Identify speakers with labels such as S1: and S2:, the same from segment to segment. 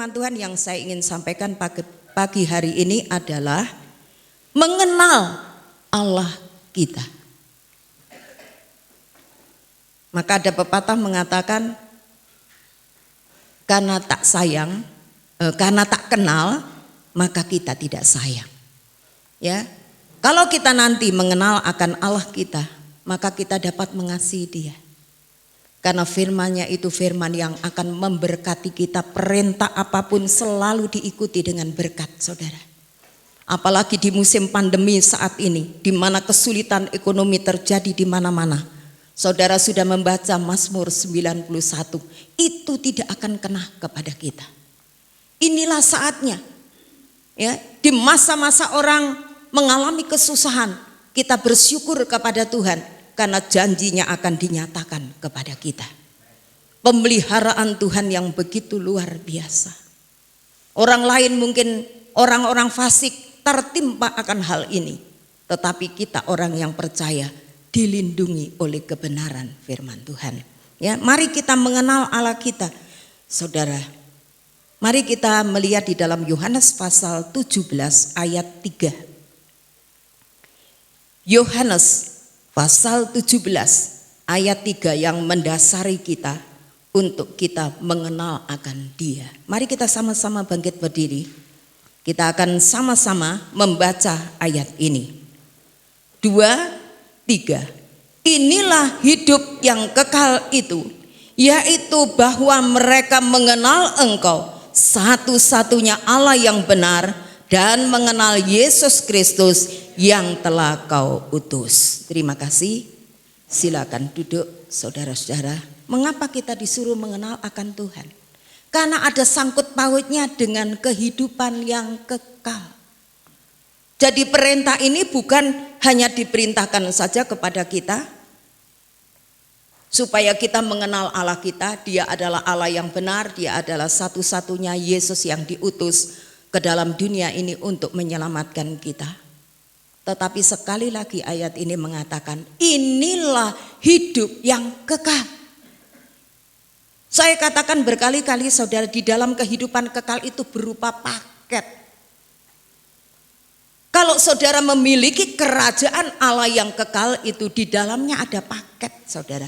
S1: firman Tuhan yang saya ingin sampaikan pagi hari ini adalah mengenal Allah kita. Maka ada pepatah mengatakan, karena tak kenal, maka kita tidak sayang. Ya, kalau kita nanti mengenal akan Allah kita, maka kita dapat mengasihi Dia. Karena firman-Nya itu firman yang akan memberkati kita, perintah apapun selalu diikuti dengan berkat, saudara. Apalagi di musim pandemi saat ini, di mana kesulitan ekonomi terjadi di mana-mana. Saudara sudah membaca Mazmur 91, itu tidak akan kena kepada kita. Inilah saatnya, ya, di masa-masa orang mengalami kesusahan, kita bersyukur kepada Tuhan. Karena janjinya akan dinyatakan kepada kita. Pemeliharaan Tuhan yang begitu luar biasa. Orang lain mungkin orang-orang fasik tertimpa akan hal ini. Tetapi kita orang yang percaya dilindungi oleh kebenaran firman Tuhan. Ya, mari kita mengenal Allah kita. Saudara, mari kita melihat di dalam Yohanes pasal 17 ayat 3. Yohanes pasal 17 ayat 3 yang mendasari kita untuk kita mengenal akan Dia. Mari kita sama-sama bangkit berdiri. Kita akan sama-sama membaca ayat ini. 2, 3. Inilah hidup yang kekal itu, yaitu bahwa mereka mengenal Engkau, satu-satunya Allah yang benar, dan mengenal Yesus Kristus yang telah Kau utus. Terima kasih. Silakan duduk, saudara-saudara. Mengapa kita disuruh mengenal akan Tuhan? Karena ada sangkut pautnya dengan kehidupan yang kekal. Jadi perintah ini bukan hanya diperintahkan saja kepada kita supaya kita mengenal Allah kita. Dia adalah Allah yang benar, Dia adalah satu-satunya Yesus yang diutus ke dalam dunia ini untuk menyelamatkan kita. Tetapi sekali lagi ayat ini mengatakan, inilah hidup yang kekal. Saya katakan berkali-kali saudara, di dalam kehidupan kekal itu berupa paket. Kalau saudara memiliki kerajaan Allah yang kekal, itu di dalamnya ada paket, saudara.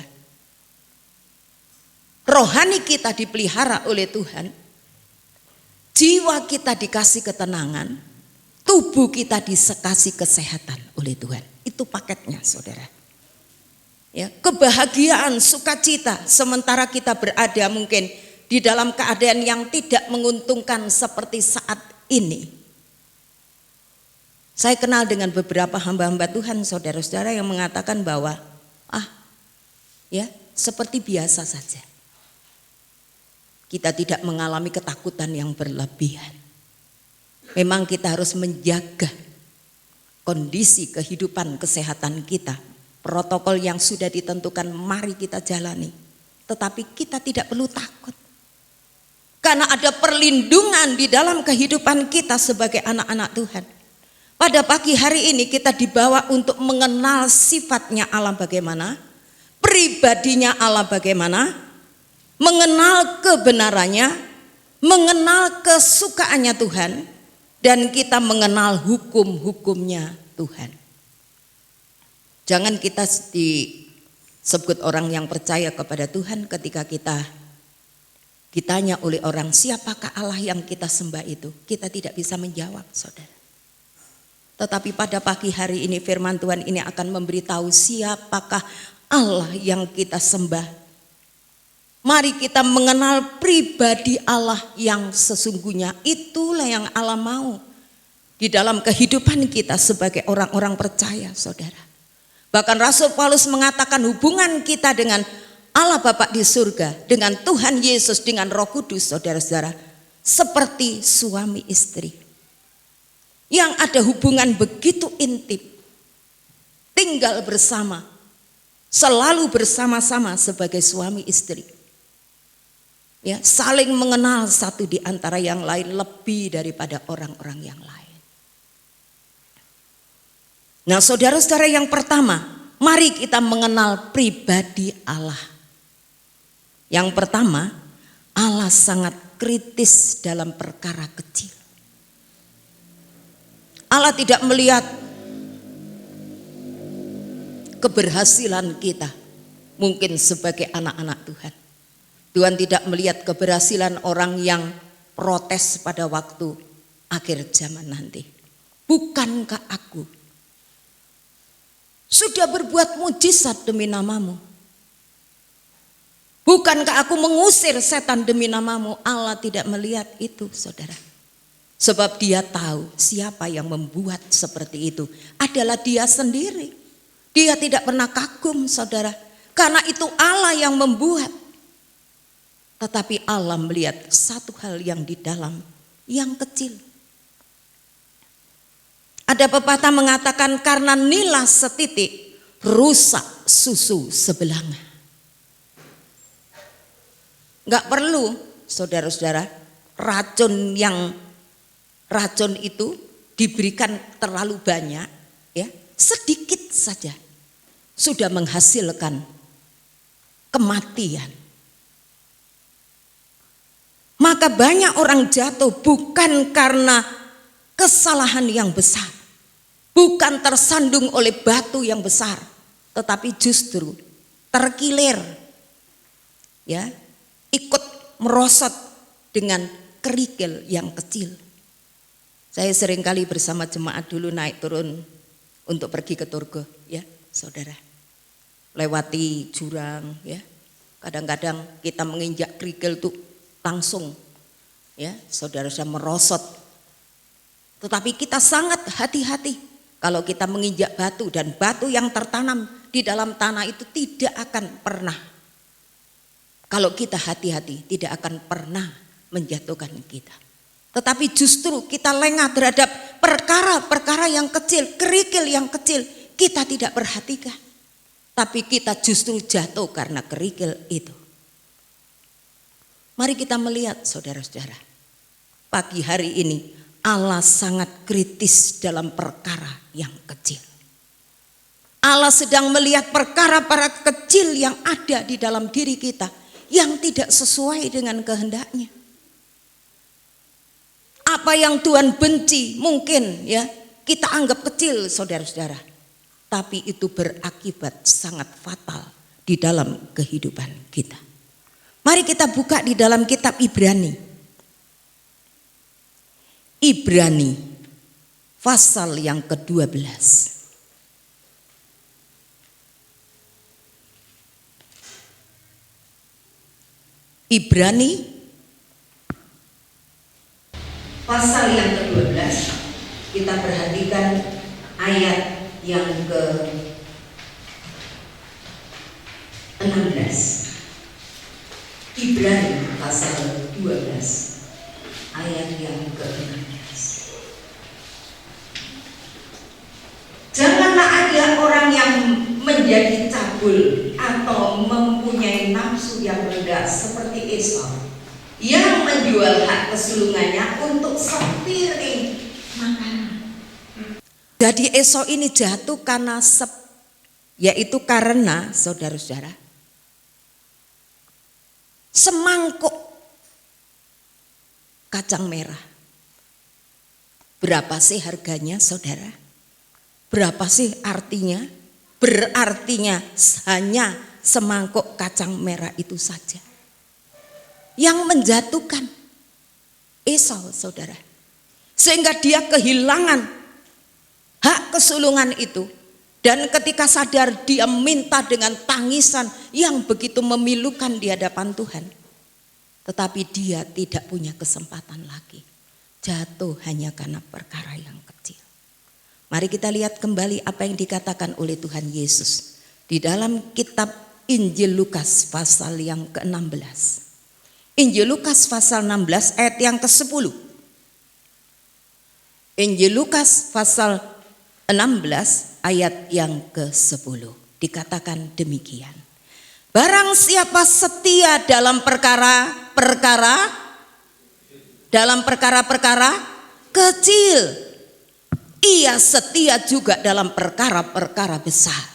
S1: Rohani kita dipelihara oleh Tuhan. Jiwa kita dikasih ketenangan, tubuh kita dikasih kesehatan oleh Tuhan. Itu paketnya, saudara. Ya, kebahagiaan, sukacita sementara kita berada mungkin di dalam keadaan yang tidak menguntungkan seperti saat ini. Saya kenal dengan beberapa hamba-hamba Tuhan, saudara-saudara, yang mengatakan bahwa ya, seperti biasa saja. Kita tidak mengalami ketakutan yang berlebihan. Memang kita harus menjaga kondisi kehidupan kesehatan kita. Protokol yang sudah ditentukan mari kita jalani. Tetapi kita tidak perlu takut. Karena ada perlindungan di dalam kehidupan kita sebagai anak-anak Tuhan. Pada pagi hari ini kita dibawa untuk mengenal sifatnya Allah bagaimana, pribadinya Allah bagaimana, mengenal kebenarannya, mengenal kesukaannya Tuhan, dan kita mengenal hukum-hukumnya Tuhan. Jangan kita disebut orang yang percaya kepada Tuhan ketika kita ditanya oleh orang, siapakah Allah yang kita sembah itu? Kita tidak bisa menjawab, saudara. Tetapi pada pagi hari ini firman Tuhan ini akan memberitahu siapakah Allah yang kita sembah. Mari kita mengenal pribadi Allah yang sesungguhnya. Itulah yang Allah mau di dalam kehidupan kita sebagai orang-orang percaya, saudara. Bahkan Rasul Paulus mengatakan hubungan kita dengan Allah Bapa di surga, dengan Tuhan Yesus, dengan Roh Kudus, saudara-saudara, seperti suami istri. Yang ada hubungan begitu intim, tinggal bersama, selalu bersama-sama sebagai suami istri. Ya, saling mengenal satu di antara yang lain lebih daripada orang-orang yang lain. Nah, saudara-saudara, yang pertama, mari kita mengenal pribadi Allah. Yang pertama, Allah sangat kritis dalam perkara kecil. Allah tidak melihat keberhasilan kita mungkin sebagai anak-anak Tuhan. Tuhan tidak melihat keberhasilan orang yang protes pada waktu akhir zaman nanti. Bukankah aku sudah berbuat mujizat demi namamu? Bukankah aku mengusir setan demi namamu? Allah tidak melihat itu, saudara. Sebab dia tahu siapa yang membuat seperti itu adalah dia sendiri. Dia tidak pernah kagum, saudara. Karena itu Allah yang membuat. Tetapi Allah melihat satu hal yang di dalam, yang kecil. Ada pepatah mengatakan karena nila setitik rusak susu sebelanga. Enggak perlu, saudara-saudara, racun itu diberikan terlalu banyak, ya, sedikit saja sudah menghasilkan kematian. Maka banyak orang jatuh bukan karena kesalahan yang besar, bukan tersandung oleh batu yang besar, tetapi justru terkilir, ya, ikut merosot dengan kerikil yang kecil. Saya seringkali bersama jemaat dulu naik turun untuk pergi ke Turgo, ya saudara. Lewati jurang, ya. Kadang-kadang kita menginjak kerikil tuh langsung, ya saudara, sudah merosot. Tetapi kita sangat hati-hati kalau kita menginjak batu, dan batu yang tertanam di dalam tanah itu tidak akan pernah, kalau kita hati-hati, tidak akan pernah menjatuhkan kita. Tetapi justru kita lengah terhadap perkara-perkara yang kecil, kerikil yang kecil, kita tidak perhatikan. Tapi kita justru jatuh karena kerikil itu. Mari kita melihat, saudara-saudara, pagi hari ini Allah sangat kritis dalam perkara yang kecil. Allah sedang melihat perkara-perkara kecil yang ada di dalam diri kita yang tidak sesuai dengan kehendaknya. Apa yang Tuhan benci mungkin, ya, kita anggap kecil, saudara-saudara, tapi itu berakibat sangat fatal di dalam kehidupan kita. Mari kita buka di dalam kitab Ibrani. Ibrani pasal yang ke-12. Ibrani pasal yang ke-12, kita perhatikan ayat yang ke-16. Ibrani pasal 12 ayat yang ke-16. Janganlah ada orang yang menjadi cabul atau mempunyai nafsu yang rendah seperti Esau, yang menjual hak kesulungannya untuk sepiring makanan. Jadi Esau ini jatuh karena yaitu karena, saudara-saudara, semangkuk kacang merah. Berapa sih harganya, saudara? Berapa sih artinya? Berartinya hanya semangkuk kacang merah itu saja yang menjatuhkan Esau, saudara. Sehingga dia kehilangan hak kesulungan itu. Dan ketika sadar, dia minta dengan tangisan yang begitu memilukan di hadapan Tuhan. Tetapi dia tidak punya kesempatan lagi. Jatuh hanya karena perkara yang kecil. Mari kita lihat kembali apa yang dikatakan oleh Tuhan Yesus di dalam kitab Injil Lukas pasal yang ke-16. Injil Lukas pasal 16 ayat yang ke-10. Injil Lukas pasal 16 ayat yang ke-10 dikatakan demikian. Barang siapa setia dalam perkara-perkara kecil, ia setia juga dalam perkara-perkara besar.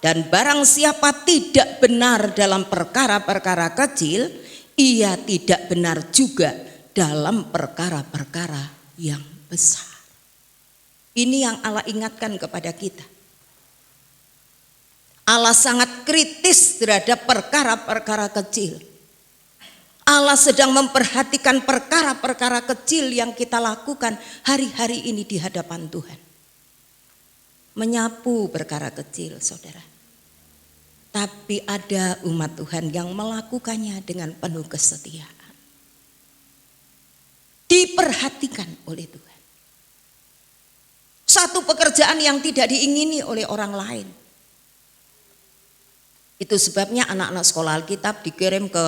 S1: Dan barang siapa tidak benar dalam perkara-perkara kecil, ia tidak benar juga dalam perkara-perkara yang besar. Ini yang Allah ingatkan kepada kita. Allah sangat kritis terhadap perkara-perkara kecil. Allah sedang memperhatikan perkara-perkara kecil yang kita lakukan hari-hari ini di hadapan Tuhan. Menyapu perkara kecil, saudara. Tapi ada umat Tuhan yang melakukannya dengan penuh kesetiaan. Diperhatikan oleh Tuhan. Satu pekerjaan yang tidak diingini oleh orang lain. Itu sebabnya anak-anak sekolah Alkitab dikirim ke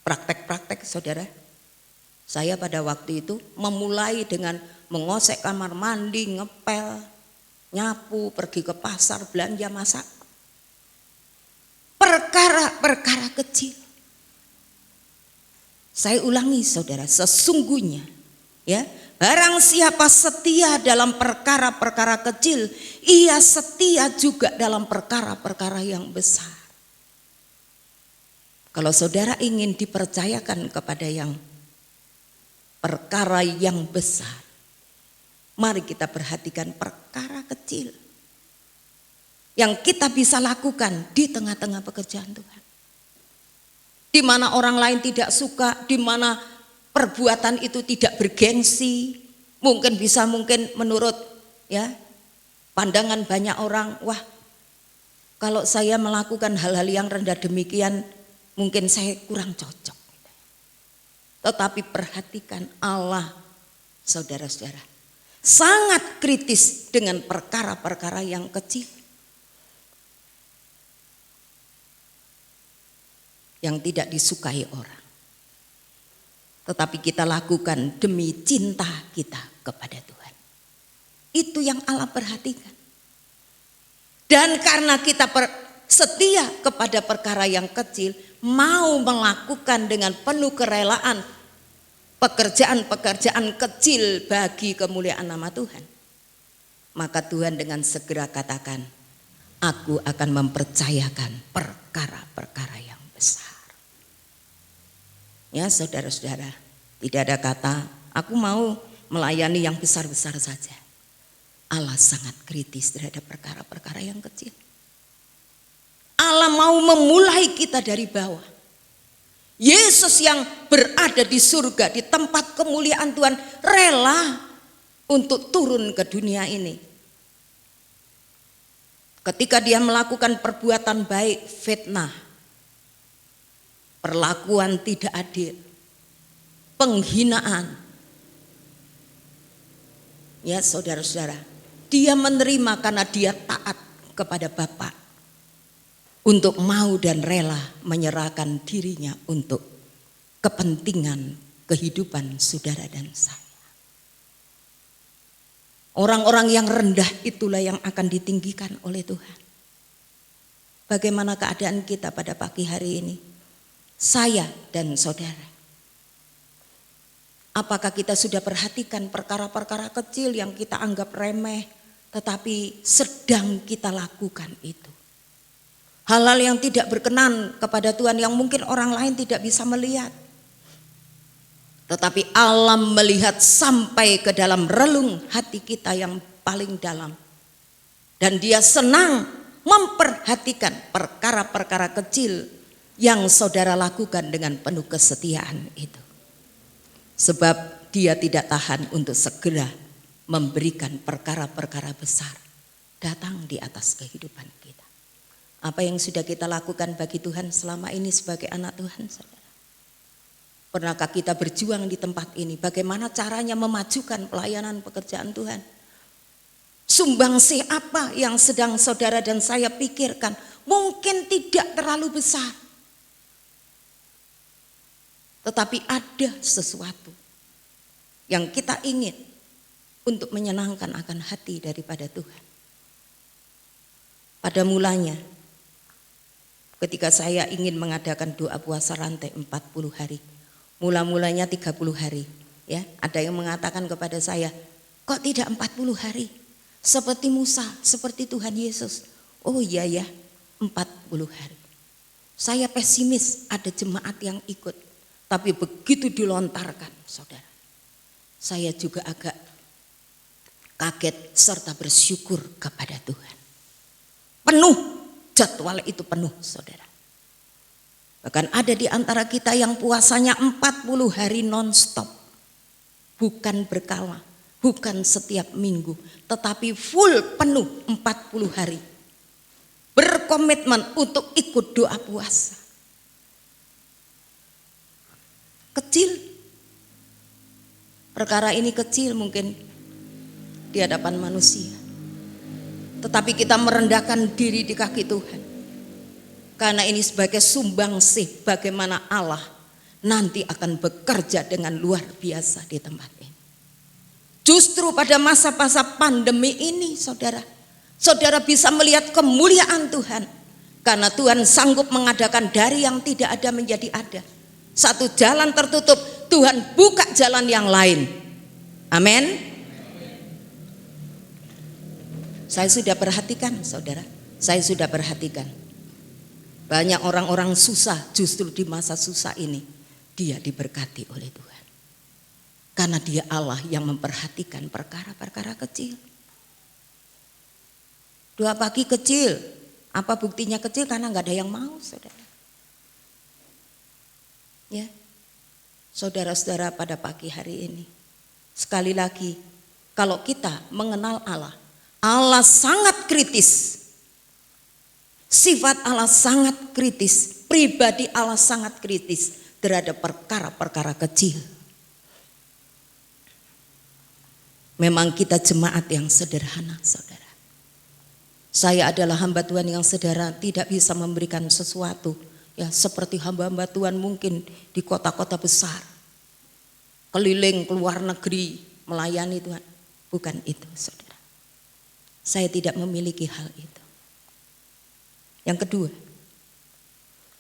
S1: praktek-praktek, saudara. Saya pada waktu itu memulai dengan mengosek kamar mandi, ngepel, nyapu, pergi ke pasar, belanja, masak. Perkara-perkara kecil. Saya ulangi, saudara, sesungguhnya ya, barang siapa setia dalam perkara-perkara kecil, ia setia juga dalam perkara-perkara yang besar. Kalau saudara ingin dipercayakan kepada yang perkara yang besar, mari kita perhatikan perkara kecil yang kita bisa lakukan di tengah-tengah pekerjaan Tuhan. Di mana orang lain tidak suka, di mana perbuatan itu tidak bergengsi, mungkin menurut ya pandangan banyak orang, wah kalau saya melakukan hal-hal yang rendah demikian mungkin saya kurang cocok. Tetapi perhatikan Allah, saudara-saudara, sangat kritis dengan perkara-perkara yang kecil, yang tidak disukai orang. Tetapi kita lakukan demi cinta kita kepada Tuhan. Itu yang Allah perhatikan. Dan karena kita setia kepada perkara yang kecil, mau melakukan dengan penuh kerelaan pekerjaan-pekerjaan kecil bagi kemuliaan nama Tuhan, maka Tuhan dengan segera katakan, aku akan mempercayakan perkara-perkara yang besar. Ya saudara-saudara, tidak ada kata aku mau melayani yang besar-besar saja. Allah sangat kritis terhadap perkara-perkara yang kecil. Allah mau memulai kita dari bawah. Yesus yang berada di surga, di tempat kemuliaan Tuhan, rela untuk turun ke dunia ini. Ketika dia melakukan perbuatan baik, fitnah, perlakuan tidak adil, penghinaan. Ya saudara-saudara, dia menerima karena dia taat kepada Bapa, untuk mau dan rela menyerahkan dirinya untuk kepentingan kehidupan saudara dan saya. Orang-orang yang rendah itulah yang akan ditinggikan oleh Tuhan. Bagaimana keadaan kita pada pagi hari ini? Saya dan saudara, apakah kita sudah perhatikan perkara-perkara kecil yang kita anggap remeh, tetapi sedang kita lakukan itu? Hal-hal yang tidak berkenan kepada Tuhan yang mungkin orang lain tidak bisa melihat. Tetapi Allah melihat sampai ke dalam relung hati kita yang paling dalam. Dan dia senang memperhatikan perkara-perkara kecil yang saudara lakukan dengan penuh kesetiaan itu. Sebab dia tidak tahan untuk segera memberikan perkara-perkara besar datang di atas kehidupan kita. Apa yang sudah kita lakukan bagi Tuhan selama ini sebagai anak Tuhan, saudara? Pernahkah kita berjuang di tempat ini? Bagaimana caranya memajukan pelayanan pekerjaan Tuhan? Sumbangsi apa yang sedang saudara dan saya pikirkan? Mungkin tidak terlalu besar, tetapi ada sesuatu yang kita ingin untuk menyenangkan akan hati daripada Tuhan. Pada mulanya, ketika saya ingin mengadakan doa puasa rantai 40 hari, mula-mulanya 30 hari, ya, ada yang mengatakan kepada saya, kok tidak 40 hari? Seperti Musa, seperti Tuhan Yesus. Oh iya ya, 40 hari. Saya pesimis ada jemaat yang ikut. Tapi begitu dilontarkan, saudara, saya juga agak kaget serta bersyukur kepada Tuhan. Penuh, jadwal itu penuh, saudara. Bahkan ada di antara kita yang puasanya 40 hari non-stop. Bukan berkala, bukan setiap minggu, tetapi full penuh 40 hari. Berkomitmen untuk ikut doa puasa. Kecil, perkara ini kecil mungkin di hadapan manusia, tetapi kita merendahkan diri di kaki Tuhan, karena ini sebagai sumbangsih bagaimana Allah nanti akan bekerja dengan luar biasa di tempat ini. Justru pada masa-masa pandemi ini, saudara bisa melihat kemuliaan Tuhan, karena Tuhan sanggup mengadakan dari yang tidak ada menjadi ada. Satu jalan tertutup, Tuhan buka jalan yang lain. Amin. Saya sudah perhatikan, saudara, saya sudah perhatikan. Banyak orang-orang susah, justru di masa susah ini dia diberkati oleh Tuhan. Karena dia Allah yang memperhatikan perkara-perkara kecil. Doa pagi kecil, apa buktinya kecil? Karena nggak ada yang mau, saudara. Ya, saudara-saudara, pada pagi hari ini, sekali lagi, kalau kita mengenal Allah, Allah sangat kritis. Sifat Allah sangat kritis, pribadi Allah sangat kritis terhadap perkara-perkara kecil. Memang kita jemaat yang sederhana, saudara. Saya adalah hamba Tuhan yang sederhana, tidak bisa memberikan sesuatu ya seperti hamba-hamba Tuhan mungkin di kota-kota besar, keliling ke luar negeri melayani Tuhan. Bukan itu, saudara. Saya tidak memiliki hal itu. Yang kedua,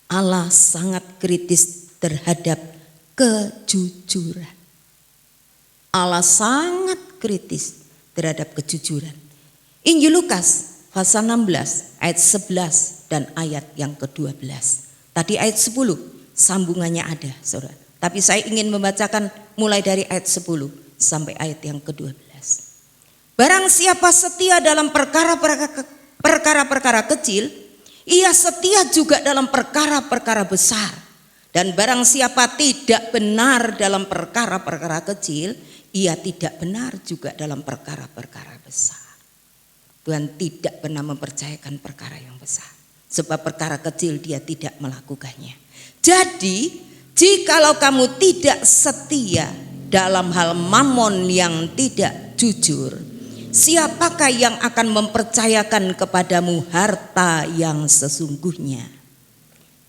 S1: Allah sangat kritis terhadap kejujuran. Allah sangat kritis terhadap kejujuran. Injil Lukas pasal 16 ayat 11 dan ayat yang ke-12. Tadi ayat 10 sambungannya ada, saudara. Tapi saya ingin membacakan mulai dari ayat 10 sampai ayat yang ke-12. Barang siapa setia dalam perkara-perkara kecil, ia setia juga dalam perkara-perkara besar. Dan barang siapa tidak benar dalam perkara-perkara kecil, ia tidak benar juga dalam perkara-perkara besar. Tuhan tidak pernah mempercayakan perkara yang besar. Sebab perkara kecil dia tidak melakukannya. Jadi, jikalau kamu tidak setia dalam hal mamon yang tidak jujur, siapakah yang akan mempercayakan kepadamu harta yang sesungguhnya?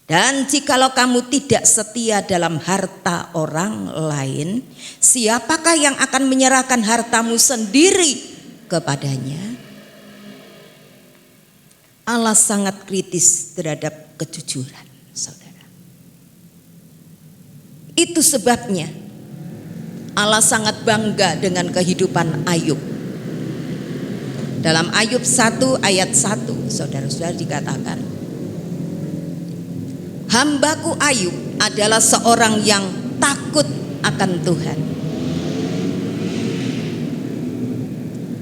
S1: Dan jikalau kamu tidak setia dalam harta orang lain, siapakah yang akan menyerahkan hartamu sendiri kepadanya? Allah sangat kritis terhadap kejujuran, saudara. Itu sebabnya Allah sangat bangga dengan kehidupan Ayub. Dalam Ayub 1 ayat 1, saudara-saudara, dikatakan, hambaku Ayub adalah seorang yang takut akan Tuhan.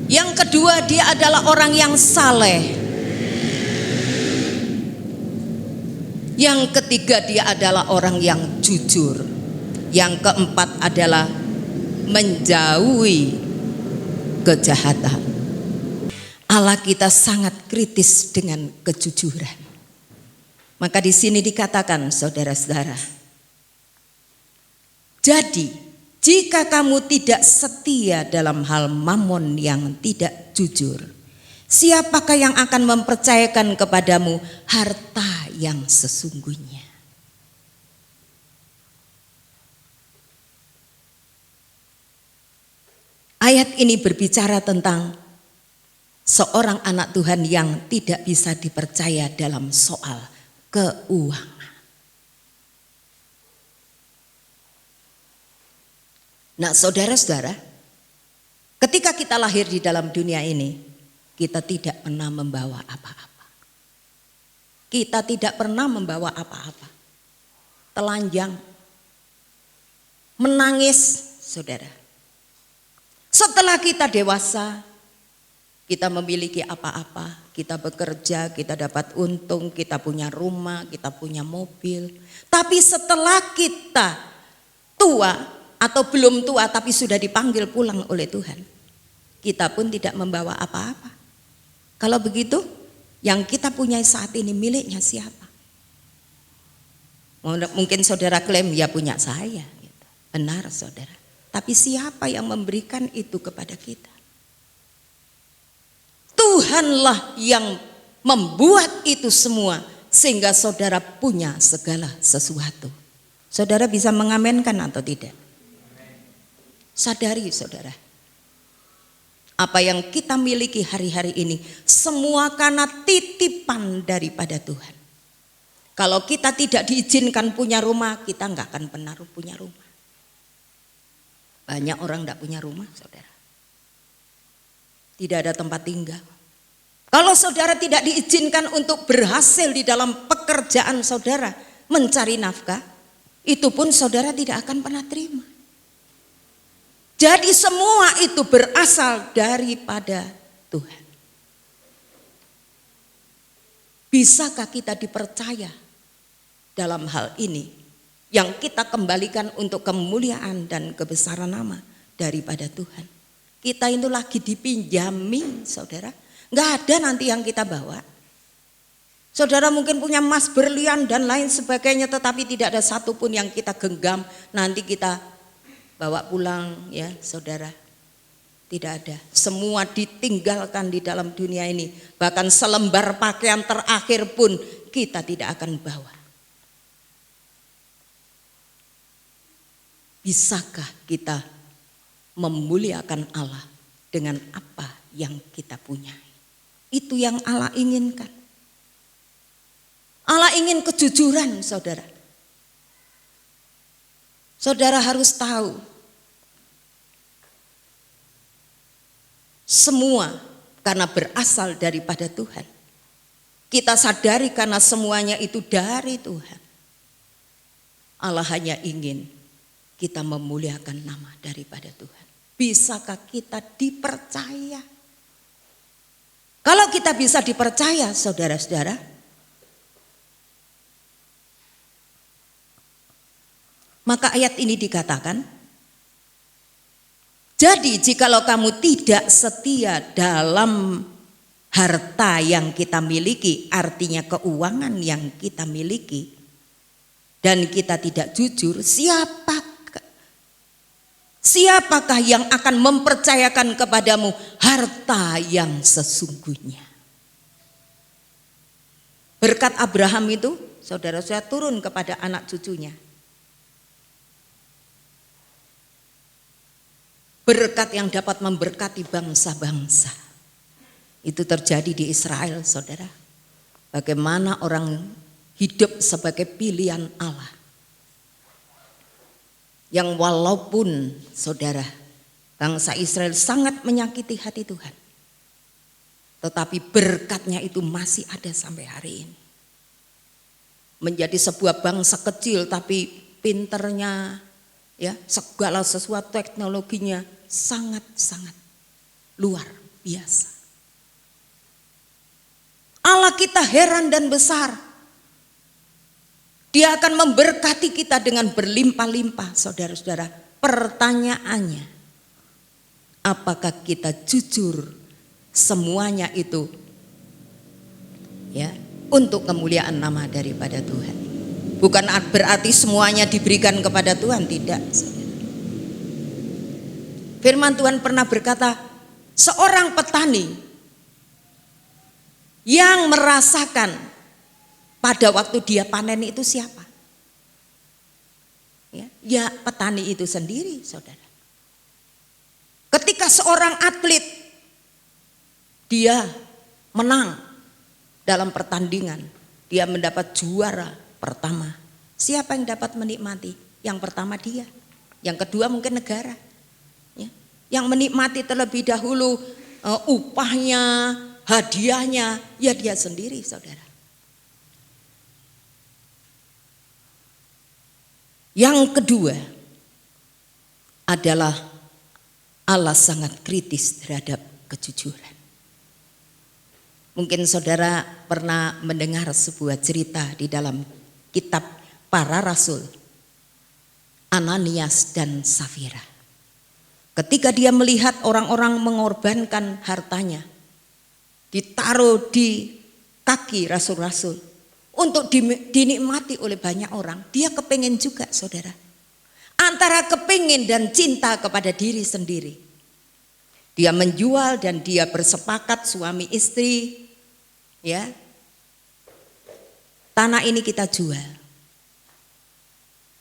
S1: Yang kedua, dia adalah orang yang saleh. Yang ketiga, dia adalah orang yang jujur. Yang keempat adalah menjauhi kejahatan. Allah kita sangat kritis dengan kejujuran. Maka di sini dikatakan, saudara-saudara, jadi jika kamu tidak setia dalam hal mamon yang tidak jujur, siapakah yang akan mempercayakan kepadamu harta yang sesungguhnya? Ayat ini berbicara tentang seorang anak Tuhan yang tidak bisa dipercaya dalam soal keuangan. Nah, saudara-saudara, ketika kita lahir di dalam dunia ini, kita tidak pernah membawa apa-apa. Kita tidak pernah membawa apa-apa. Telanjang, menangis, saudara. Setelah kita dewasa, kita memiliki apa-apa, kita bekerja, kita dapat untung, kita punya rumah, kita punya mobil. Tapi setelah kita tua atau belum tua tapi sudah dipanggil pulang oleh Tuhan, kita pun tidak membawa apa-apa. Kalau begitu, yang kita punya saat ini miliknya siapa? Mungkin saudara klaim, ya punya saya. Benar saudara. Tapi siapa yang memberikan itu kepada kita? Tuhanlah yang membuat itu semua sehingga saudara punya segala sesuatu. Saudara bisa mengamenkan atau tidak? Sadari saudara, apa yang kita miliki hari-hari ini semua karena titipan daripada Tuhan. Kalau kita tidak diizinkan punya rumah, kita nggak akan pernah punya rumah. Banyak orang tidak punya rumah, saudara. Tidak ada tempat tinggal. Kalau saudara tidak diizinkan untuk berhasil di dalam pekerjaan saudara, mencari nafkah, itu pun saudara tidak akan pernah terima. Jadi semua itu berasal daripada Tuhan. Bisakah kita dipercaya dalam hal ini? Yang kita kembalikan untuk kemuliaan dan kebesaran nama daripada Tuhan. Kita itu lagi dipinjami saudara. Nggak ada nanti yang kita bawa. Saudara mungkin punya emas, berlian dan lain sebagainya, tetapi tidak ada satupun yang kita genggam nanti kita bawa pulang ya saudara. Tidak ada. Semua ditinggalkan di dalam dunia ini. Bahkan selembar pakaian terakhir pun kita tidak akan bawa. Bisakah kita memuliakan Allah dengan apa yang kita punya? Itu yang Allah inginkan. Allah ingin kejujuran saudara. Saudara harus tahu. Semua karena berasal daripada Tuhan. Kita sadari karena semuanya itu dari Tuhan. Allah hanya ingin kita memuliakan nama daripada Tuhan. Bisakah kita dipercaya? Kalau kita bisa dipercaya saudara-saudara, maka ayat ini dikatakan, jadi jikalau kamu tidak setia dalam harta yang kita miliki, artinya keuangan yang kita miliki, dan kita tidak jujur, siapakah yang akan mempercayakan kepadamu harta yang sesungguhnya? Berkat Abraham itu, saudara-saudara, turun kepada anak cucunya. Berkat yang dapat memberkati bangsa-bangsa. Itu terjadi di Israel, saudara. Bagaimana orang hidup sebagai pilihan Allah. Yang walaupun saudara, bangsa Israel sangat menyakiti hati Tuhan. Tetapi berkatnya itu masih ada sampai hari ini. Menjadi sebuah bangsa kecil tapi pinternya, ya, segala sesuatu teknologinya sangat-sangat luar biasa. Allah kita heran dan besar. Dia akan memberkati kita dengan berlimpah-limpah, saudara-saudara. Pertanyaannya, apakah kita jujur semuanya itu ya untuk kemuliaan nama daripada Tuhan? Bukan berarti semuanya diberikan kepada Tuhan, tidak. Firman Tuhan pernah berkata, seorang petani yang merasakan pada waktu dia panen itu siapa? Ya petani itu sendiri, saudara. Ketika seorang atlet dia menang dalam pertandingan, dia mendapat juara pertama. Siapa yang dapat menikmati? Yang pertama dia, yang kedua mungkin negara. Ya. Yang menikmati terlebih dahulu upahnya, hadiahnya, ya dia sendiri, saudara. Yang kedua, adalah Allah sangat kritis terhadap kejujuran. Mungkin saudara pernah mendengar sebuah cerita di dalam kitab para rasul, Ananias dan Safira. Ketika dia melihat orang-orang mengorbankan hartanya, ditaruh di kaki rasul-rasul untuk dinikmati oleh banyak orang, dia kepingin juga, saudara. Antara kepingin dan cinta kepada diri sendiri, dia menjual dan dia bersepakat suami istri, ya, tanah ini kita jual,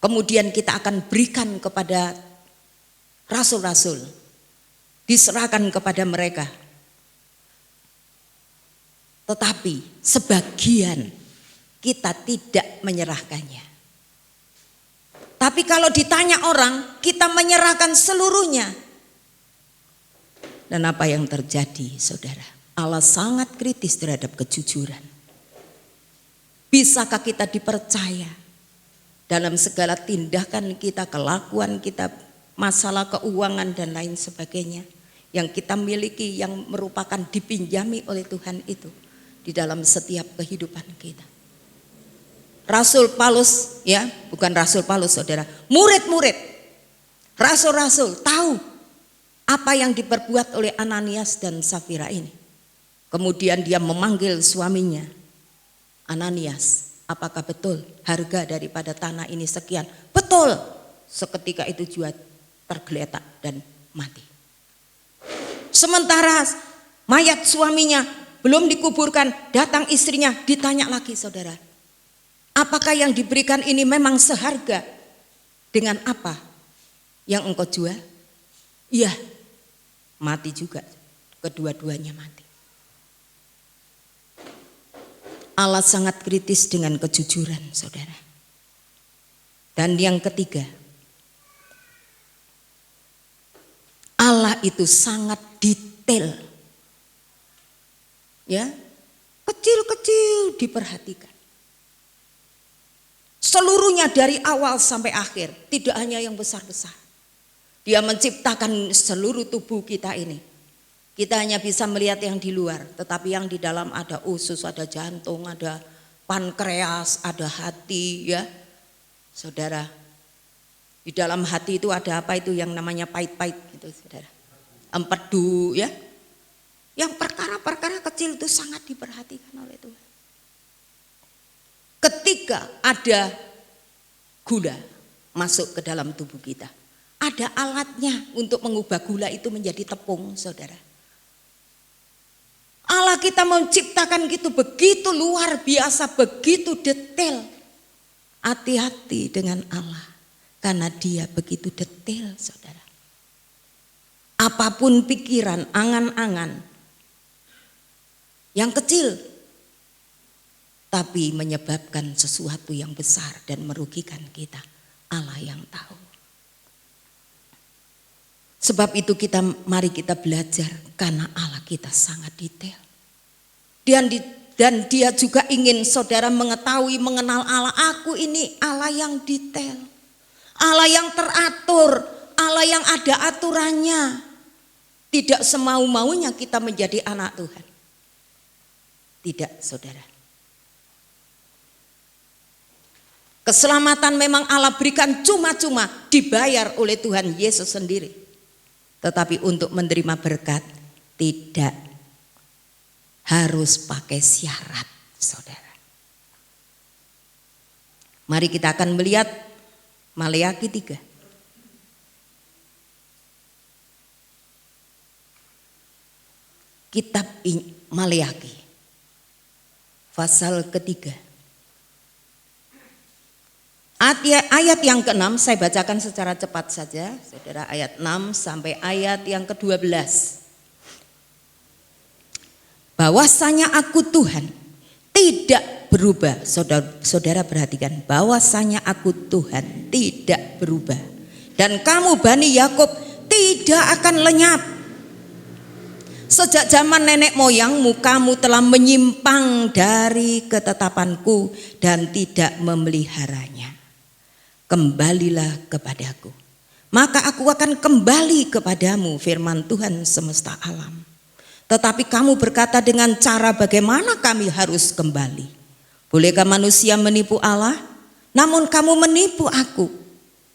S1: kemudian kita akan berikan kepada rasul-rasul, diserahkan kepada mereka. Tetapi sebagian kita tidak menyerahkannya. Tapi kalau ditanya orang, kita menyerahkan seluruhnya. Dan apa yang terjadi, saudara? Allah sangat kritis terhadap kejujuran. Bisakah kita dipercaya dalam segala tindakan kita, kelakuan kita, masalah keuangan dan lain sebagainya yang kita miliki, yang merupakan dipinjami oleh Tuhan itu di dalam setiap kehidupan kita? Rasul Paulus, ya, bukan Rasul Paulus, saudara, murid-murid, rasul-rasul tahu apa yang diperbuat oleh Ananias dan Safira ini. Kemudian dia memanggil suaminya, Ananias, apakah betul harga daripada tanah ini sekian? Betul. Seketika itu juga tergeletak dan mati. Sementara mayat suaminya belum dikuburkan, datang istrinya, ditanya lagi, saudara, apakah yang diberikan ini memang seharga dengan apa yang engkau jual? Iya, mati juga, kedua-duanya mati. Allah sangat kritis dengan kejujuran, saudara. Dan yang ketiga, Allah itu sangat detail, ya, kecil-kecil diperhatikan. Seluruhnya dari awal sampai akhir, tidak hanya yang besar-besar. Dia menciptakan seluruh tubuh kita ini. Kita hanya bisa melihat yang di luar, tetapi yang di dalam ada usus, ada jantung, ada pankreas, ada hati, ya. Saudara, di dalam hati itu ada apa itu yang namanya pait-pait gitu, saudara. Empedu, ya. Yang perkara-perkara kecil itu sangat diperhatikan oleh Tuhan. Ketika ada gula masuk ke dalam tubuh kita, ada alatnya untuk mengubah gula itu menjadi tepung, saudara. Allah kita menciptakan gitu begitu luar biasa, begitu detail. Hati-hati dengan Allah, karena Dia begitu detail, saudara. Apapun pikiran, angan-angan yang kecil, tapi menyebabkan sesuatu yang besar dan merugikan kita, Allah yang tahu. Sebab itu mari kita belajar, karena Allah kita sangat detail. Dan Dia juga ingin saudara mengetahui, mengenal Allah. Aku ini Allah yang detail, Allah yang teratur, Allah yang ada aturannya. Tidak semau-maunya kita menjadi anak Tuhan. Tidak, saudara. Keselamatan memang Allah berikan cuma-cuma, dibayar oleh Tuhan Yesus sendiri. Tetapi untuk menerima berkat tidak harus pakai syarat, saudara. Mari kita akan melihat Maleakhi 3. Kitab Maleakhi pasal ketiga. Ayat yang ke-6 saya bacakan secara cepat saja, saudara, ayat 6 sampai ayat yang ke-12. Bahwasanya aku Tuhan tidak berubah. Saudara perhatikan, bahwasanya aku Tuhan tidak berubah. Dan kamu Bani Yakub tidak akan lenyap. Sejak zaman nenek moyangmu kamu telah menyimpang dari ketetapanku dan tidak memeliharanya. Kembalilah kepadaku, maka aku akan kembali kepadamu, firman Tuhan semesta alam. Tetapi kamu berkata, dengan cara bagaimana kami harus kembali? Bolehkah manusia menipu Allah? Namun kamu menipu aku.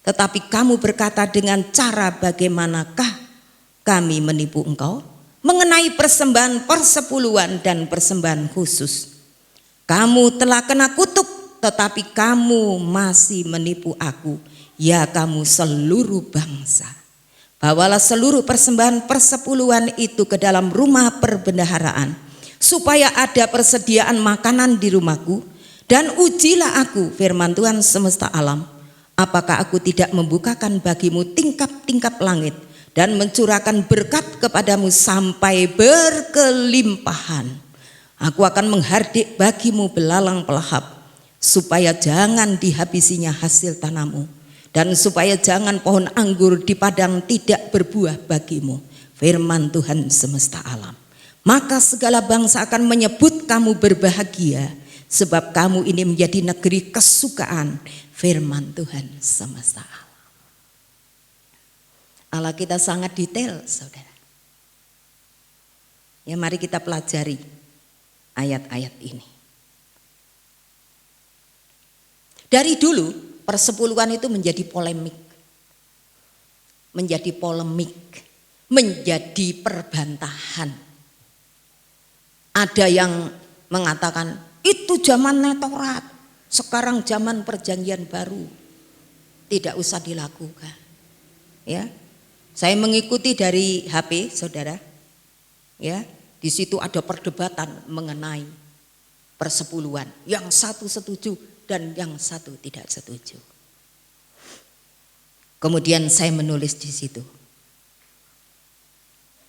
S1: Tetapi kamu berkata, dengan cara bagaimanakah kami menipu engkau? Mengenai persembahan persepuluhan dan persembahan khusus. Kamu telah kena kutuk, tetapi kamu masih menipu aku, ya kamu seluruh bangsa. Bawalah seluruh persembahan persepuluhan itu ke dalam rumah perbendaharaan, supaya ada persediaan makanan di rumahku. Dan ujilah aku, firman Tuhan semesta alam, apakah aku tidak membukakan bagimu tingkap-tingkap langit dan mencurahkan berkat kepadamu sampai berkelimpahan. Aku akan menghardik bagimu belalang pelahap, supaya jangan dihabisinya hasil tanammu, dan supaya jangan pohon anggur di padang tidak berbuah bagimu, firman Tuhan semesta alam. Maka segala bangsa akan menyebut kamu berbahagia, sebab kamu ini menjadi negeri kesukaan, firman Tuhan semesta alam. Allah kita sangat detail, saudara. Ya, mari kita pelajari ayat-ayat ini. Dari dulu persepuluhan itu menjadi polemik, menjadi perbantahan. Ada yang mengatakan itu zaman Taurat, sekarang zaman perjanjian baru, tidak usah dilakukan. Ya, saya mengikuti dari HP saudara. Ya, di situ ada perdebatan mengenai persepuluhan. Yang satu setuju dan yang satu tidak setuju. Kemudian saya menulis di situ,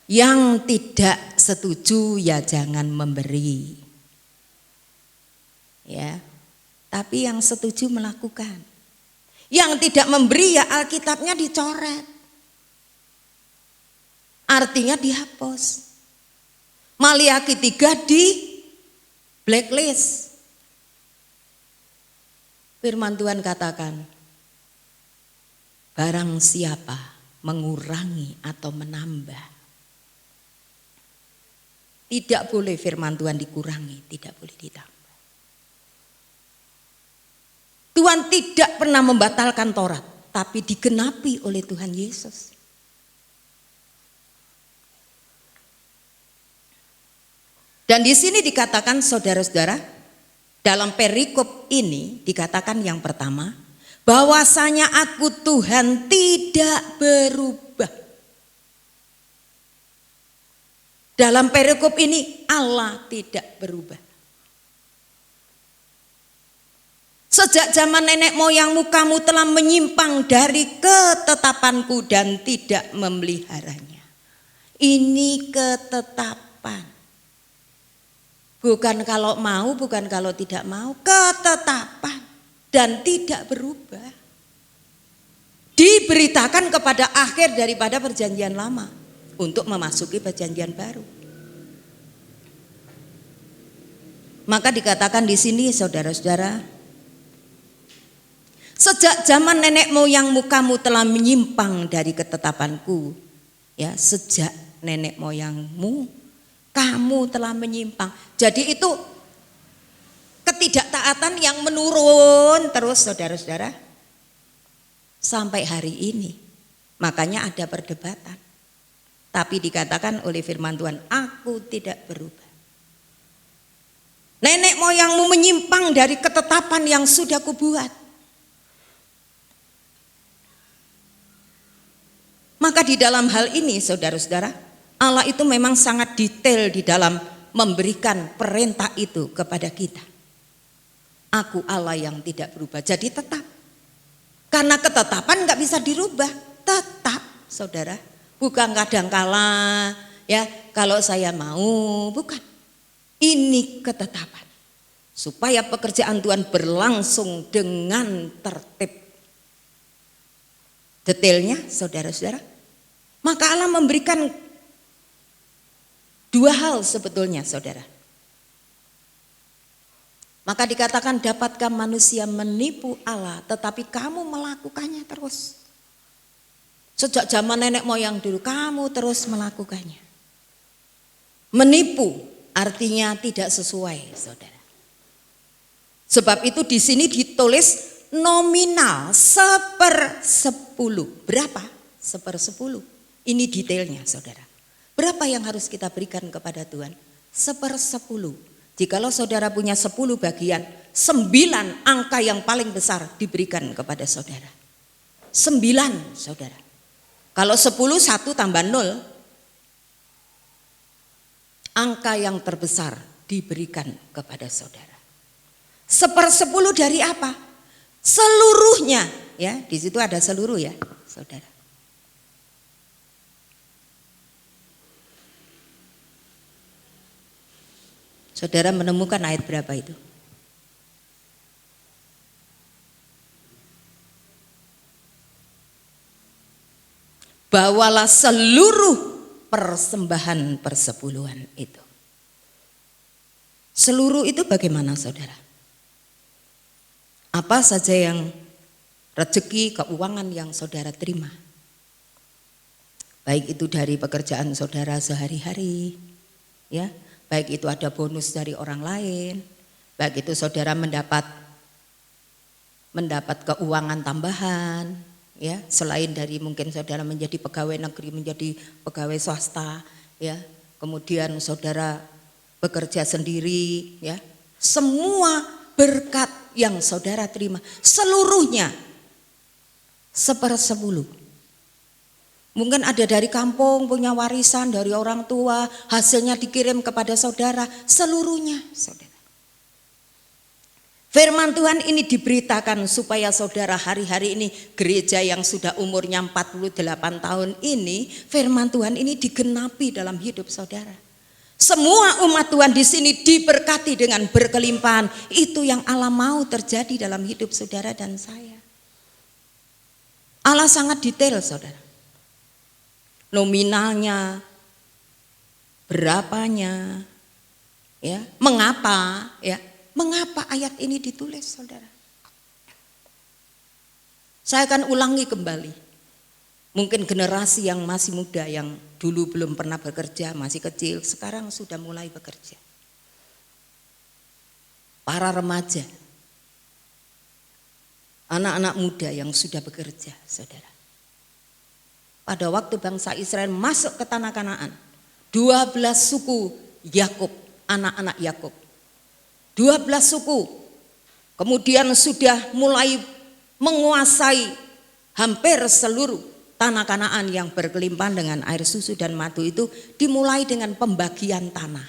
S1: yang tidak setuju ya jangan memberi, ya, tapi yang setuju melakukan. Yang tidak memberi ya Alkitabnya dicoret, artinya dihapus. Maliaki 3 di blacklist. Firman Tuhan katakan, barang siapa mengurangi atau menambah, tidak boleh firman Tuhan dikurangi, tidak boleh ditambah. Tuhan tidak pernah membatalkan Taurat, tapi digenapi oleh Tuhan Yesus. Dan di sini dikatakan saudara-saudara, dalam perikop ini dikatakan yang pertama, bahwasanya aku Tuhan tidak berubah. Dalam perikop ini Allah tidak berubah. Sejak zaman nenek moyangmu kamu telah menyimpang dari ketetapanku dan tidak memeliharanya. Ini ketetapan. Bukan kalau mau, bukan kalau tidak mau, ketetapan dan tidak berubah. Diberitakan kepada akhir daripada perjanjian lama untuk memasuki perjanjian baru. Maka dikatakan di sini saudara-saudara, sejak zaman nenek moyangmu kamu telah menyimpang dari ketetapanku. Ya, sejak nenek moyangmu kamu telah menyimpang. Jadi itu ketidaktaatan yang menurun terus saudara-saudara sampai hari ini. Makanya ada perdebatan. Tapi dikatakan oleh firman Tuhan, aku tidak berubah. Nenek moyangmu menyimpang dari ketetapan yang sudah kubuat. Maka di dalam hal ini saudara-saudara, Allah itu memang sangat detail di dalam memberikan perintah itu kepada kita. Aku Allah yang tidak berubah, jadi tetap. Karena ketetapan gak bisa dirubah, tetap saudara. Bukan kadang-kala ya kalau saya mau, bukan. Ini ketetapan. Supaya pekerjaan Tuhan berlangsung dengan tertib. Detailnya saudara-saudara. Maka Allah memberikan 2 hal sebetulnya saudara. Maka dikatakan, dapatkah manusia menipu Allah tetapi kamu melakukannya terus? Sejak zaman nenek moyang dulu kamu terus melakukannya. Menipu artinya tidak sesuai, saudara. Sebab itu di sini ditulis nominal 1/10. Berapa? 1/10. Ini detailnya, saudara. Berapa yang harus kita berikan kepada Tuhan? 1/10. Jikalau saudara punya 10 bagian, 9 angka yang paling besar diberikan kepada saudara. 9, saudara. Kalau 10 1 tambah 0, angka yang terbesar diberikan kepada saudara. 1/10 dari apa? Seluruhnya, ya, di situ ada seluruh ya, saudara. Saudara menemukan ayat berapa itu? Bawalah seluruh persembahan persepuluhan itu. Seluruh itu bagaimana, saudara? Apa saja yang rezeki keuangan yang saudara terima? Baik itu dari pekerjaan saudara sehari-hari, ya. Baik itu ada bonus dari orang lain, baik itu saudara mendapat keuangan tambahan, ya, selain dari mungkin saudara menjadi pegawai negeri, menjadi pegawai swasta, ya, kemudian saudara bekerja sendiri, ya, semua berkat yang saudara terima seluruhnya 1/10. Mungkin ada dari kampung punya warisan dari orang tua, hasilnya dikirim kepada saudara, seluruhnya, saudara. Firman Tuhan ini diberitakan supaya saudara hari-hari ini, gereja yang sudah umurnya 48 tahun ini, firman Tuhan ini digenapi dalam hidup saudara. Semua umat Tuhan di sini diberkati dengan berkelimpahan. Itu yang Allah mau terjadi dalam hidup saudara dan saya. Allah sangat detail, saudara. Nominalnya, berapanya, ya, mengapa, ya. Mengapa ayat ini ditulis, saudara? Saya akan ulangi kembali. Mungkin generasi yang masih muda, yang dulu belum pernah bekerja, masih kecil, sekarang sudah mulai bekerja. Para remaja, anak-anak muda yang sudah bekerja, saudara. Pada waktu bangsa Israel masuk ke tanah Kanaan, 12 suku Yakub, anak-anak Yakub. 12 suku kemudian sudah mulai menguasai hampir seluruh tanah Kanaan yang berkelimpahan dengan air susu dan madu. Itu dimulai dengan pembagian tanah.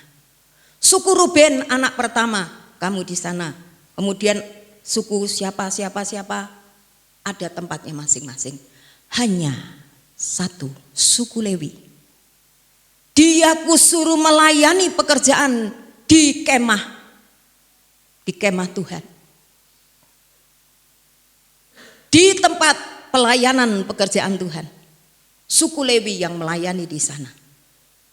S1: Suku Ruben anak pertama, kamu di sana. Kemudian suku siapa ada tempatnya masing-masing. Hanya satu, suku Lewi. Dia kusuruh melayani pekerjaan di kemah Tuhan. Di tempat pelayanan pekerjaan Tuhan. Suku Lewi yang melayani di sana.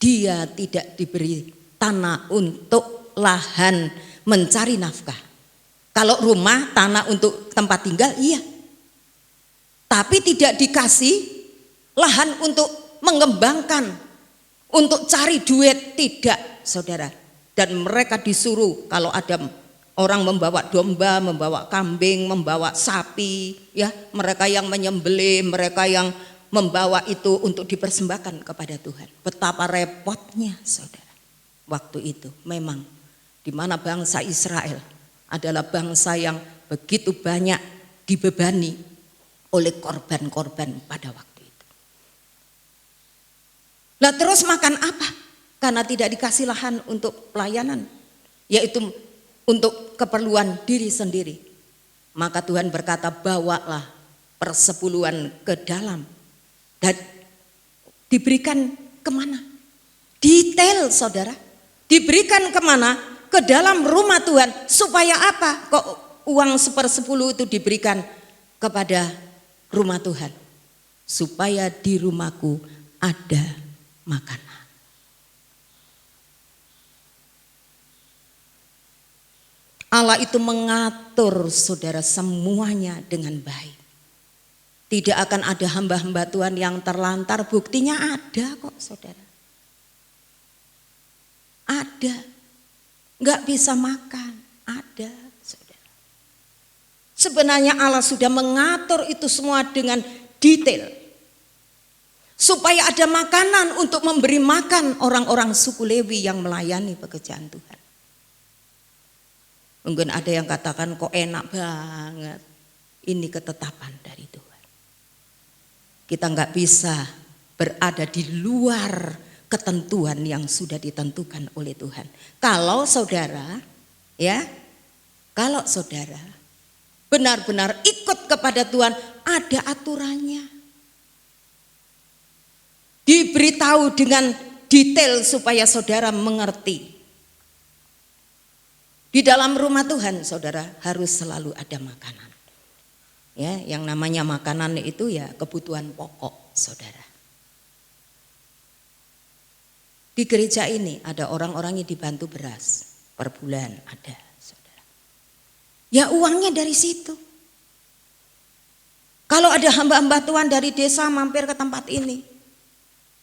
S1: Dia tidak diberi tanah untuk lahan mencari nafkah. Kalau rumah, tanah untuk tempat tinggal, iya. Tapi tidak dikasih lahan untuk mengembangkan, untuk cari duit, tidak, saudara. Dan mereka disuruh kalau ada orang membawa domba, membawa kambing, membawa sapi, ya, mereka yang menyembelih, mereka yang membawa itu untuk dipersembahkan kepada Tuhan. Betapa repotnya, saudara. Waktu itu memang di mana bangsa Israel adalah bangsa yang begitu banyak dibebani oleh korban-korban pada waktu itu. Nah, terus makan apa? Karena tidak dikasih lahan untuk pelayanan, yaitu untuk keperluan diri sendiri. Maka Tuhan berkata, bawalah persepuluhan ke dalam. Dan diberikan kemana? Detail, saudara. Diberikan kemana? Ke dalam rumah Tuhan. Supaya apa? Kok uang 1/10 itu diberikan kepada rumah Tuhan? Supaya di rumahku ada makanan. Allah itu mengatur, saudara, semuanya dengan baik. Tidak akan ada hamba-hamba Tuhan yang terlantar, buktinya ada kok saudara. Ada, nggak bisa makan, ada saudara. Sebenarnya Allah sudah mengatur itu semua dengan detail. Supaya ada makanan untuk memberi makan orang-orang suku Lewi yang melayani pekerjaan Tuhan. Mungkin ada yang katakan kok enak banget. Ini ketetapan dari Tuhan. Kita nggak bisa berada di luar ketentuan yang sudah ditentukan oleh Tuhan. Kalau saudara benar-benar ikut kepada Tuhan, ada aturannya. Diberitahu dengan detail supaya saudara mengerti. Di dalam rumah Tuhan saudara harus selalu ada makanan. Ya, yang namanya makanan itu ya kebutuhan pokok saudara. Di gereja ini ada orang-orang yang dibantu beras per bulan ada saudara. Ya uangnya dari situ. Kalau ada hamba-hamba Tuhan dari desa mampir ke tempat ini,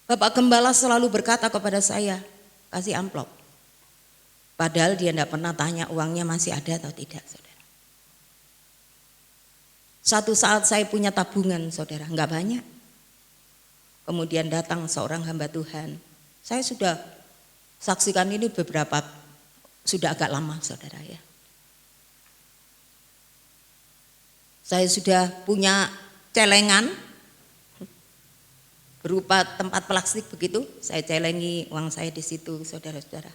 S1: Bapak Gembala selalu berkata kepada saya, kasih amplop. Padahal dia tidak pernah tanya uangnya masih ada atau tidak saudara. Satu saat saya punya tabungan saudara, enggak banyak. Kemudian datang seorang hamba Tuhan. Saya sudah saksikan ini sudah agak lama saudara ya. Saya sudah punya celengan berupa tempat plastik begitu, saya celengi uang saya di situ saudara-saudara.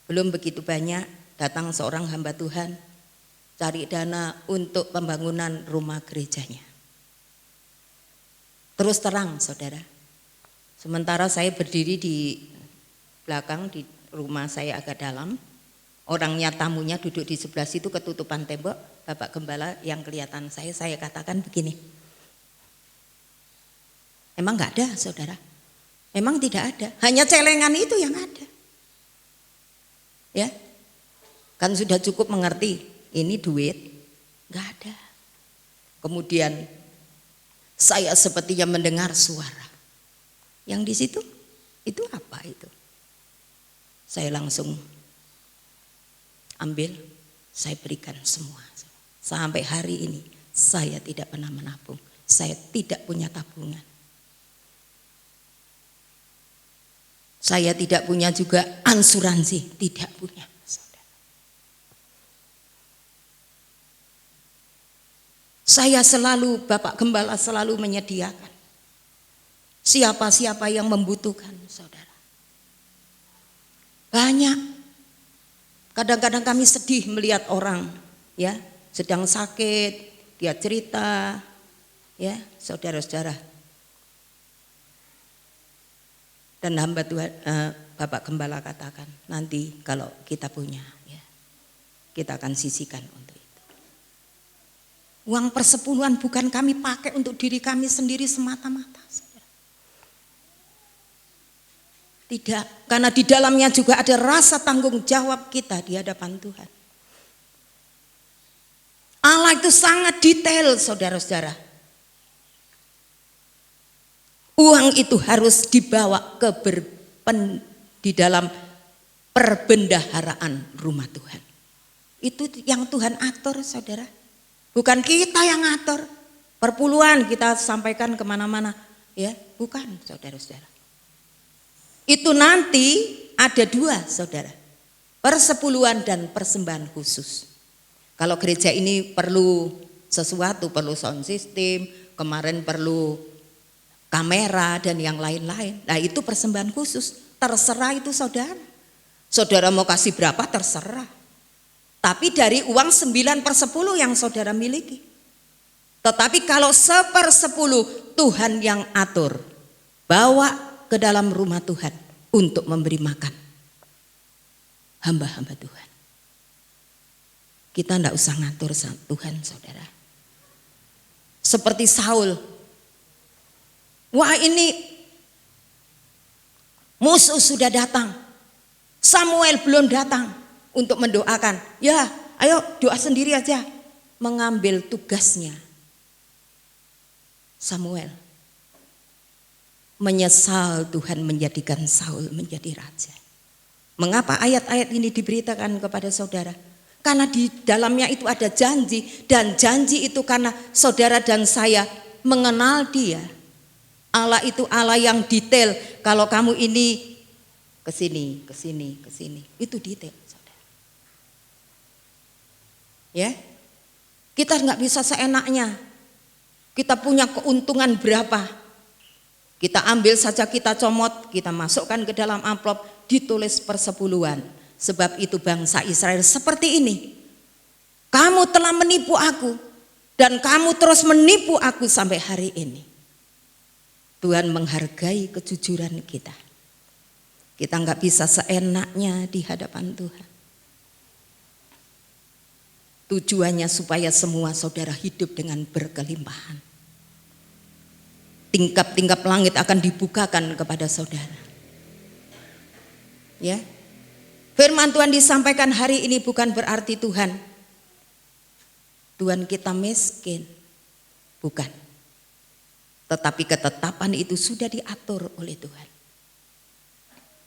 S1: Belum begitu banyak, datang seorang hamba Tuhan cari dana untuk pembangunan rumah gerejanya. Terus terang saudara, sementara saya berdiri di belakang di rumah saya agak dalam, orangnya tamunya duduk di sebelah situ ketutupan tembok, Bapak Gembala yang kelihatan saya katakan begini, emang gak ada saudara? Memang tidak ada, hanya celengan itu yang ada. Ya, kan sudah cukup mengerti ini duit, nggak ada. Kemudian saya sepertinya mendengar suara yang di situ, itu apa itu? Saya langsung ambil, saya berikan semua. Sampai hari ini saya tidak pernah menabung, saya tidak punya tabungan. Saya tidak punya juga asuransi, tidak punya. Saya selalu, Bapak Gembala selalu menyediakan. Siapa-siapa yang membutuhkan, saudara. Banyak. Kadang-kadang kami sedih melihat orang, ya, sedang sakit, dia cerita, ya, saudara-saudara. Dan hamba Tuhan, Bapak Gembala katakan, nanti kalau kita punya, ya, kita akan sisihkan untuk itu. Uang persepuluhan bukan kami pakai untuk diri kami sendiri semata-mata. Tidak, karena di dalamnya juga ada rasa tanggung jawab kita di hadapan Tuhan. Allah itu sangat detail saudara-saudara. Uang itu harus dibawa di dalam perbendaharaan rumah Tuhan. Itu yang Tuhan atur saudara. Bukan kita yang atur. Perpuluhan kita sampaikan kemana-mana. Ya, bukan saudara-saudara. Itu nanti ada dua saudara. Persepuluhan dan persembahan khusus. Kalau gereja ini perlu sesuatu, perlu sound system, kemarin perlu kamera dan yang lain-lain. Nah itu persembahan khusus, terserah itu saudara. Saudara mau kasih berapa terserah. Tapi dari uang 9/10 yang saudara miliki. Tetapi kalau 1/10 Tuhan yang atur, bawa ke dalam rumah Tuhan untuk memberi makan hamba-hamba Tuhan. Kita tidak usah ngatur Tuhan saudara. Seperti Saul. Wah ini musuh sudah datang. Samuel belum datang untuk mendoakan. Ya ayo doa sendiri aja. Mengambil tugasnya. Samuel menyesal Tuhan menjadikan Saul menjadi raja. Mengapa ayat-ayat ini diberitakan kepada saudara? Karena di dalamnya itu ada janji, dan janji itu karena saudara dan saya mengenal Dia. Allah itu Allah yang detail. Kalau kamu ini ke sini, ke sini, ke sini, itu detail, saudara. Ya, kita nggak bisa seenaknya. Kita punya keuntungan berapa? Kita ambil saja, kita comot, kita masukkan ke dalam amplop, ditulis persepuluhan. Sebab itu bangsa Israel seperti ini. Kamu telah menipu aku, dan kamu terus menipu aku sampai hari ini. Tuhan menghargai kejujuran kita. Kita nggak bisa seenaknya di hadapan Tuhan. Tujuannya supaya semua saudara hidup dengan berkelimpahan. Tingkap-tingkap langit akan dibukakan kepada saudara. Ya, firman Tuhan disampaikan hari ini bukan berarti Tuhan kita miskin, bukan. Tetapi ketetapan itu sudah diatur oleh Tuhan,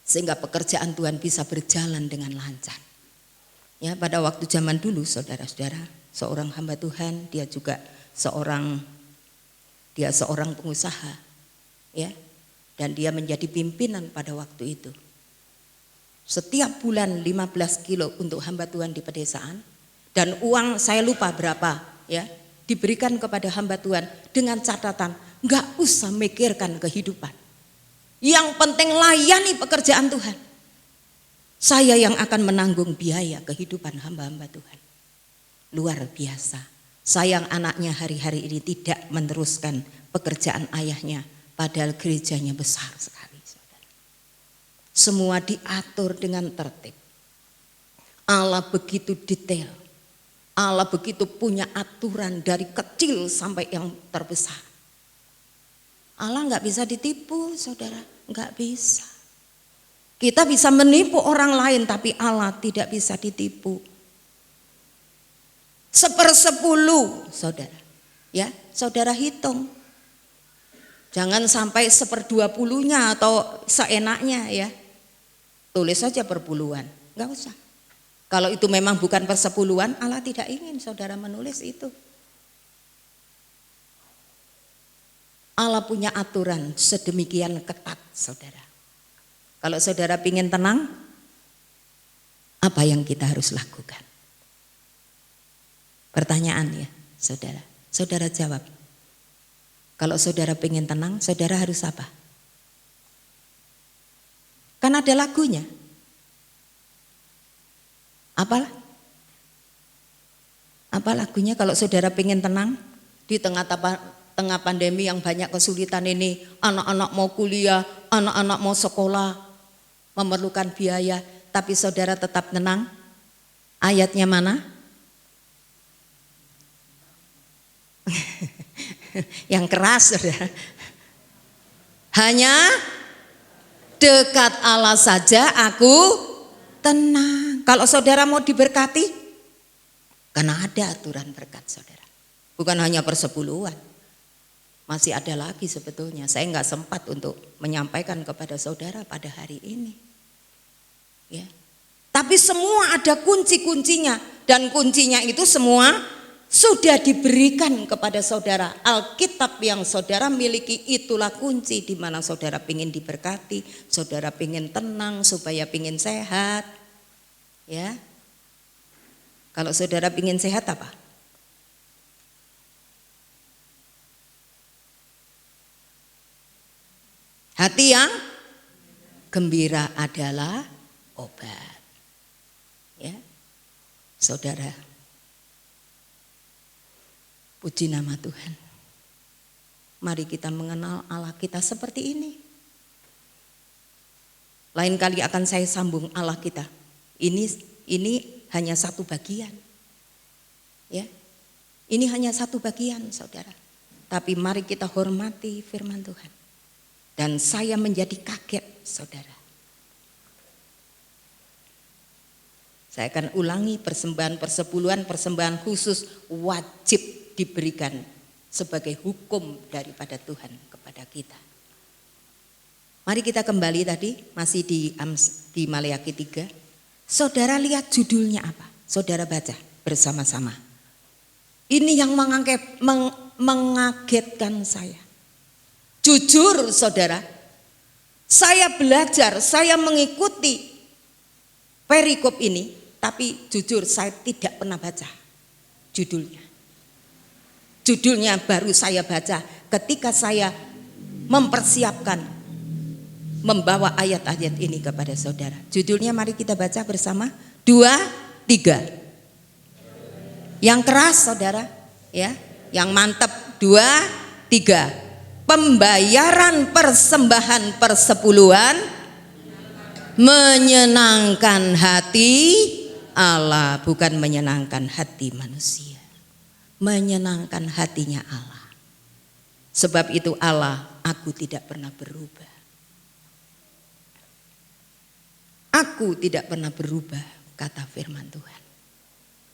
S1: sehingga pekerjaan Tuhan bisa berjalan dengan lancar. Ya, pada waktu zaman dulu saudara-saudara, seorang hamba Tuhan, dia juga seorang pengusaha, ya, dan dia menjadi pimpinan pada waktu itu. Setiap bulan 15 kilo untuk hamba Tuhan di pedesaan, dan uang saya lupa berapa, ya, diberikan kepada hamba Tuhan dengan catatan nggak usah mikirkan kehidupan, yang penting layani pekerjaan Tuhan. Saya yang akan menanggung biaya kehidupan hamba-hamba Tuhan. Luar biasa. Sayang anaknya hari-hari ini tidak meneruskan pekerjaan ayahnya, padahal gerejanya besar sekali. Saudara. Semua diatur dengan tertib. Allah begitu detail. Allah begitu punya aturan dari kecil sampai yang terbesar. Allah nggak bisa ditipu, saudara, nggak bisa. Kita bisa menipu orang lain, tapi Allah tidak bisa ditipu. 1/10, saudara. Ya, saudara hitung. Jangan sampai 1/20-nya atau seenaknya, ya. Tulis saja perpuluhan, nggak usah. Kalau itu memang bukan persepuluhan, Allah tidak ingin saudara menulis itu. Allah punya aturan sedemikian ketat, saudara. Kalau saudara ingin tenang, apa yang kita harus lakukan? Pertanyaan ya, saudara. Saudara jawab. Kalau saudara ingin tenang, saudara harus apa? Kan ada lagunya. Apa lagunya kalau saudara ingin tenang di tengah pandemi yang banyak kesulitan ini, anak-anak mau kuliah, anak-anak mau sekolah, memerlukan biaya, tapi saudara tetap tenang. Ayatnya mana? Yang keras, saudara. Hanya dekat Allah saja aku tenang. Kalau saudara mau diberkati, karena ada aturan berkat, saudara. Bukan hanya persepuluhan. Masih ada lagi sebetulnya. Saya nggak sempat untuk menyampaikan kepada saudara pada hari ini. Ya. Tapi semua ada kunci-kuncinya, dan kuncinya itu semua sudah diberikan kepada saudara. Alkitab yang saudara miliki itulah kunci di mana saudara pingin diberkati, saudara pingin tenang, supaya pingin sehat. Ya. Kalau saudara pingin sehat apa? Hati yang gembira adalah obat. Ya. Saudara, puji nama Tuhan. Mari kita mengenal Allah kita seperti ini. Lain kali akan saya sambung Allah kita. Ini hanya satu bagian. Ya. Ini hanya satu bagian, saudara. Tapi mari kita hormati firman Tuhan. Dan saya menjadi kaget, saudara. Saya akan ulangi, persembahan persepuluhan, persembahan khusus wajib diberikan sebagai hukum daripada Tuhan kepada kita. Mari kita kembali tadi masih di Maleakhi 3. Saudara lihat judulnya apa? Saudara baca bersama-sama. Ini yang mengagetkan saya. Jujur saudara, saya belajar, saya mengikuti perikop ini, tapi jujur saya tidak pernah baca judulnya. Judulnya baru saya baca ketika saya mempersiapkan membawa ayat-ayat ini kepada saudara. Judulnya mari kita baca bersama. 2, 3. Yang keras saudara, ya, yang mantap. 2, 3. Pembayaran persembahan persepuluhan menyenangkan hati Allah, bukan menyenangkan hati manusia. Menyenangkan hatinya Allah. Sebab itu Allah, aku tidak pernah berubah. Aku tidak pernah berubah, kata firman Tuhan.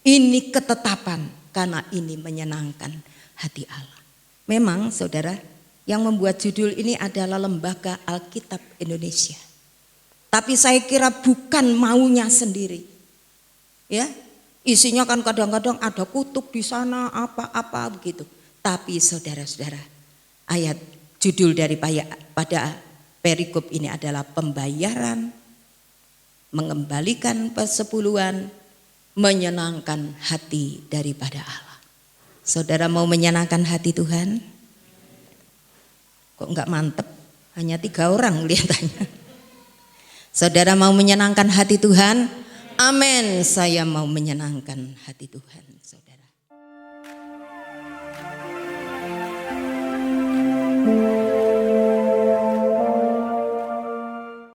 S1: Ini ketetapan karena ini menyenangkan hati Allah. Memang saudara, yang membuat judul ini adalah Lembaga Alkitab Indonesia. Tapi saya kira bukan maunya sendiri. Ya, isinya kan kadang-kadang ada kutub di sana apa-apa begitu. Tapi saudara-saudara, ayat judul pada perikop ini adalah pembayaran, mengembalikan persepuluhan, menyenangkan hati daripada Allah. Saudara mau menyenangkan hati Tuhan? Kok enggak mantep? Hanya 3 orang kelihatannya. Saudara mau menyenangkan hati Tuhan? Amin, saya mau menyenangkan hati Tuhan.